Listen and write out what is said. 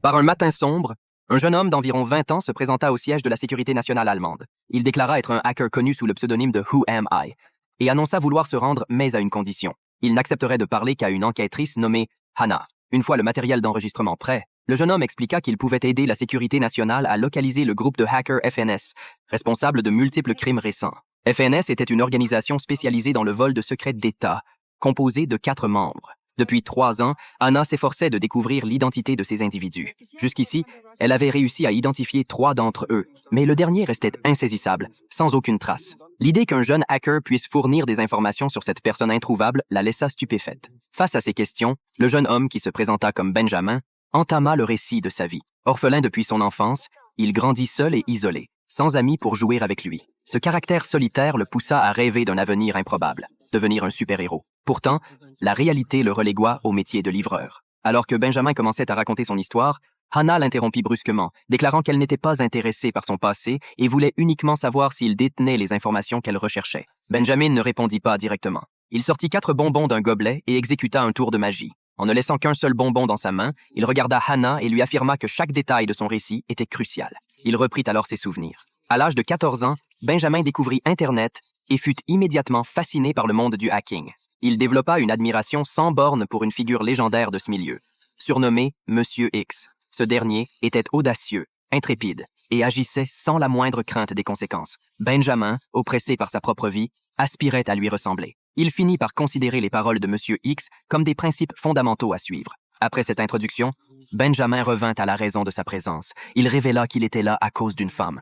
Par un matin sombre, un jeune homme d'environ 20 ans se présenta au siège de la sécurité nationale allemande. Il déclara être un hacker connu sous le pseudonyme de Who Am I et annonça vouloir se rendre, mais à une condition. Il n'accepterait de parler qu'à une enquêtrice nommée Hannah. Une fois le matériel d'enregistrement prêt, le jeune homme expliqua qu'il pouvait aider la sécurité nationale à localiser le groupe de hackers FNS, responsable de multiples crimes récents. FNS était une organisation spécialisée dans le vol de secrets d'État, composée de 4 membres. Depuis 3 ans, Hannah s'efforçait de découvrir l'identité de ces individus. Jusqu'ici, elle avait réussi à identifier 3 d'entre eux, mais le dernier restait insaisissable, sans aucune trace. L'idée qu'un jeune hacker puisse fournir des informations sur cette personne introuvable la laissa stupéfaite. Face à ces questions, le jeune homme qui se présenta comme Benjamin entama le récit de sa vie. Orphelin depuis son enfance, il grandit seul et isolé, sans amis pour jouer avec lui. Ce caractère solitaire le poussa à rêver d'un avenir improbable, devenir un super-héros. Pourtant, la réalité le relégua au métier de livreur. Alors que Benjamin commençait à raconter son histoire, Hannah l'interrompit brusquement, déclarant qu'elle n'était pas intéressée par son passé et voulait uniquement savoir s'il détenait les informations qu'elle recherchait. Benjamin ne répondit pas directement. Il sortit 4 bonbons d'un gobelet et exécuta un tour de magie. En ne laissant qu'un seul bonbon dans sa main, il regarda Hannah et lui affirma que chaque détail de son récit était crucial. Il reprit alors ses souvenirs. À l'âge de 14 ans, Benjamin découvrit Internet et fut immédiatement fasciné par le monde du hacking. Il développa une admiration sans borne pour une figure légendaire de ce milieu, surnommé Monsieur X. Ce dernier était audacieux, intrépide et agissait sans la moindre crainte des conséquences. Benjamin, oppressé par sa propre vie, aspirait à lui ressembler. Il finit par considérer les paroles de Monsieur X comme des principes fondamentaux à suivre. Après cette introduction, Benjamin revint à la raison de sa présence. Il révéla qu'il était là à cause d'une femme.